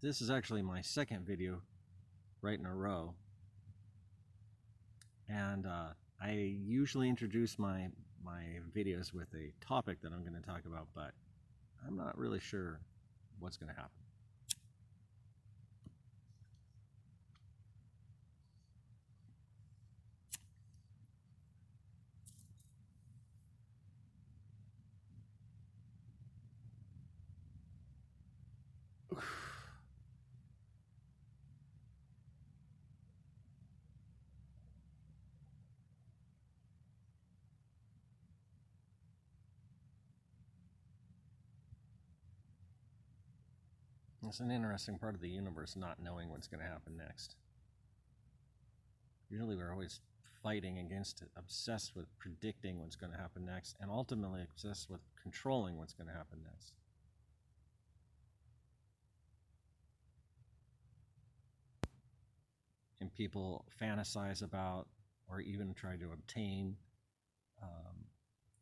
This is actually my second video right in a row, and I usually introduce my videos with a topic that I'm going to talk about, but I'm not really sure what's going to happen. It's an interesting part of the universe, not knowing what's going to happen next. Usually we're always fighting against it, obsessed with predicting what's going to happen next, and ultimately obsessed with controlling what's going to happen next. And people fantasize about or even try to obtain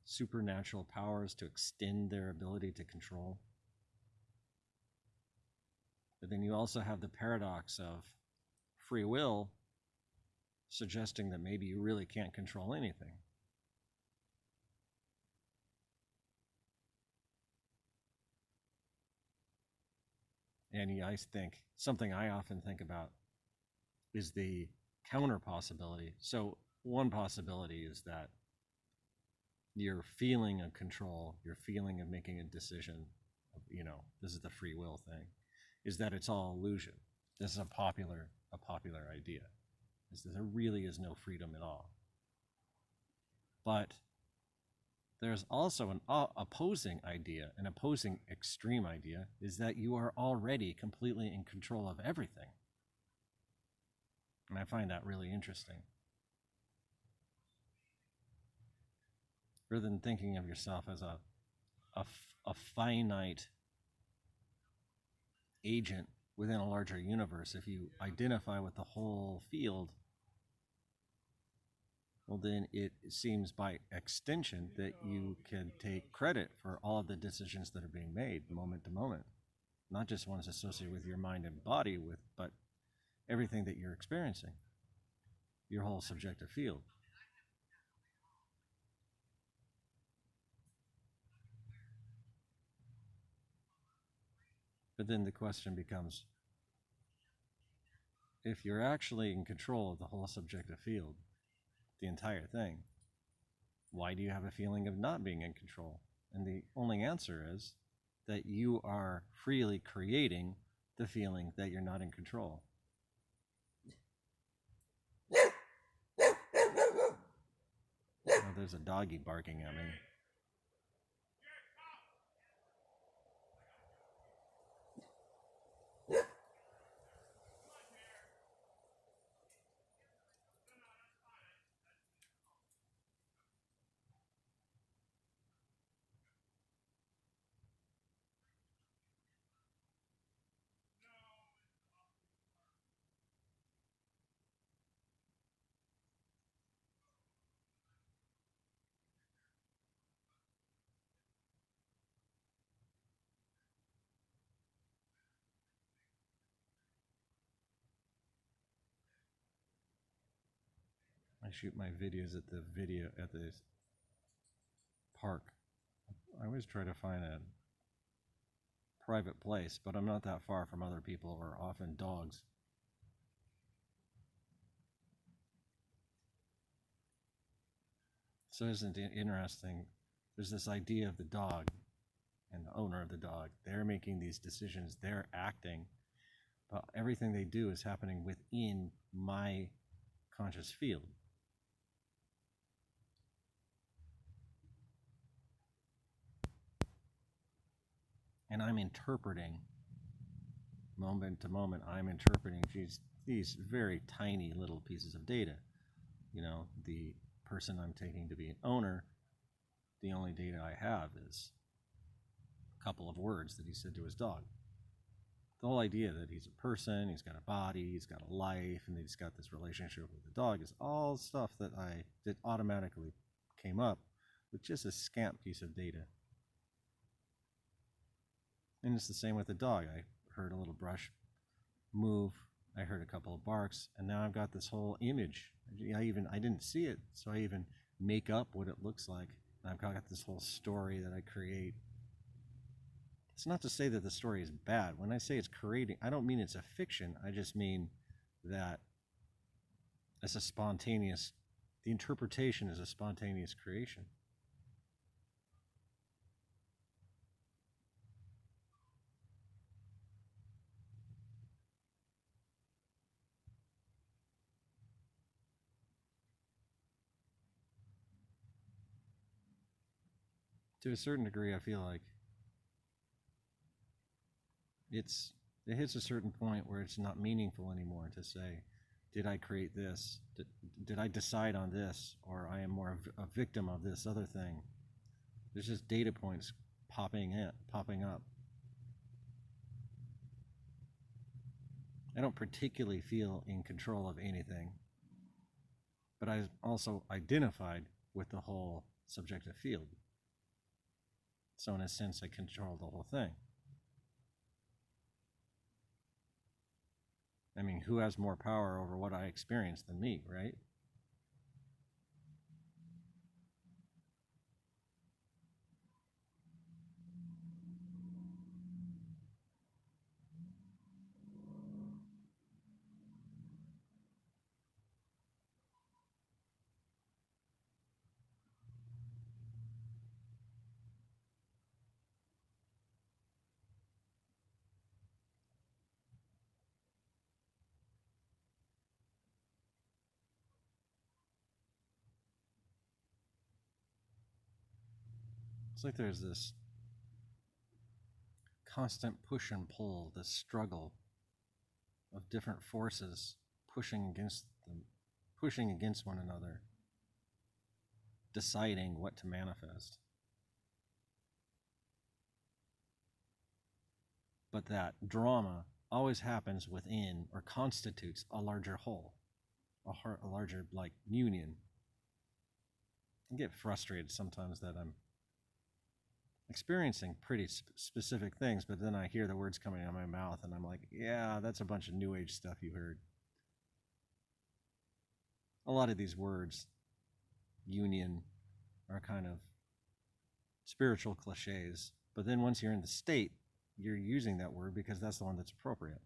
supernatural powers to extend their ability to control. But then you also have the paradox of free will suggesting that maybe you really can't control anything. And I think something I often think about is the counter possibility. So one possibility is that your feeling of control, your feeling of making a decision, this is the free will thing, is that it's all illusion. This is a popular idea, is that there really is no freedom at all. But there's also an opposing idea, an opposing extreme idea, is that you are already completely in control of everything. And I find that really interesting. Rather than thinking of yourself as a finite agent within a larger universe, if you identify with the whole field, well, then it seems by extension that you can take credit for all of the decisions that are being made moment to moment, not just ones associated with your mind and body, but everything that you're experiencing, your whole subjective field. But then the question becomes, if you're actually in control of the whole subjective field, the entire thing, why do you have a feeling of not being in control? And the only answer is that you are freely creating the feeling that you're not in control. Oh, there's a doggy barking at me. I shoot my videos at the park. I always try to find a private place, but I'm not that far from other people or often dogs. So isn't it interesting? There's this idea of the dog and the owner of the dog. They're making these decisions, they're acting, but everything they do is happening within my conscious field. And I'm interpreting, moment to moment, I'm interpreting these very tiny little pieces of data. The person I'm taking to be an owner, the only data I have is a couple of words that he said to his dog. The whole idea that he's a person, he's got a body, he's got a life, and he's got this relationship with the dog is all stuff that automatically came up with just a scant piece of data. And it's the same with the dog. I heard a little brush move. I heard a couple of barks, and now I've got this whole image. I didn't see it, so I even make up what it looks like. And I've got this whole story that I create. It's not to say that the story is bad. When I say it's creating, I don't mean it's a fiction. I just mean that it's a spontaneous, the interpretation is a spontaneous creation. To a certain degree, I feel like it hits a certain point where it's not meaningful anymore to say, did I create this? Did I decide on this? Or I am more a victim of this other thing. There's just data points popping up. I don't particularly feel in control of anything, but I also identified with the whole subjective field. So in a sense, I control the whole thing. I mean, who has more power over what I experience than me, right? It's like there's this constant push and pull, this struggle of different forces pushing against one another, deciding what to manifest. But that drama always happens within or constitutes a larger whole, a larger like union. I get frustrated sometimes that I'm experiencing pretty specific things, but then I hear the words coming out of my mouth and I'm like, yeah, that's a bunch of new age stuff you heard. A lot of these words, union, are kind of spiritual cliches, but then once you're in the state, you're using that word because that's the one that's appropriate.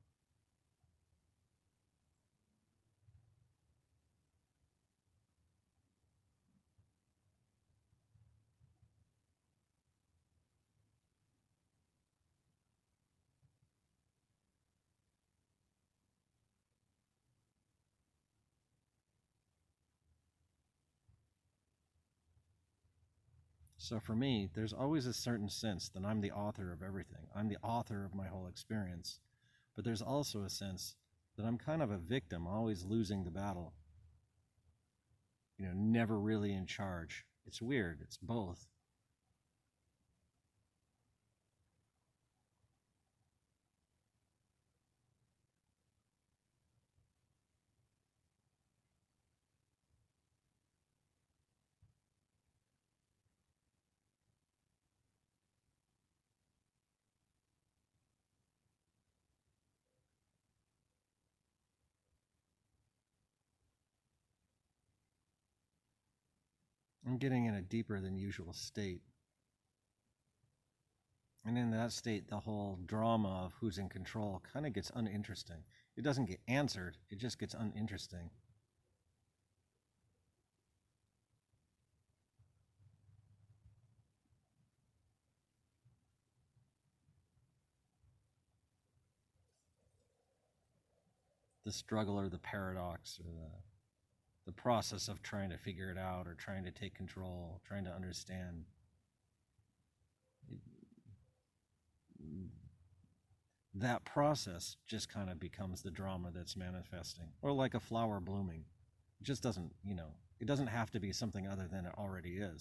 So for me, there's always a certain sense that I'm the author of everything. I'm the author of my whole experience. But there's also a sense that I'm kind of a victim, always losing the battle. Never really in charge. It's weird. It's both. I'm getting in a deeper than usual state. And in that state, the whole drama of who's in control kind of gets uninteresting. It doesn't get answered, it just gets uninteresting. The struggle or the paradox or the process of trying to figure it out or trying to take control, trying to understand. That process just kind of becomes the drama that's manifesting, or like a flower blooming. It just doesn't, it doesn't have to be something other than it already is.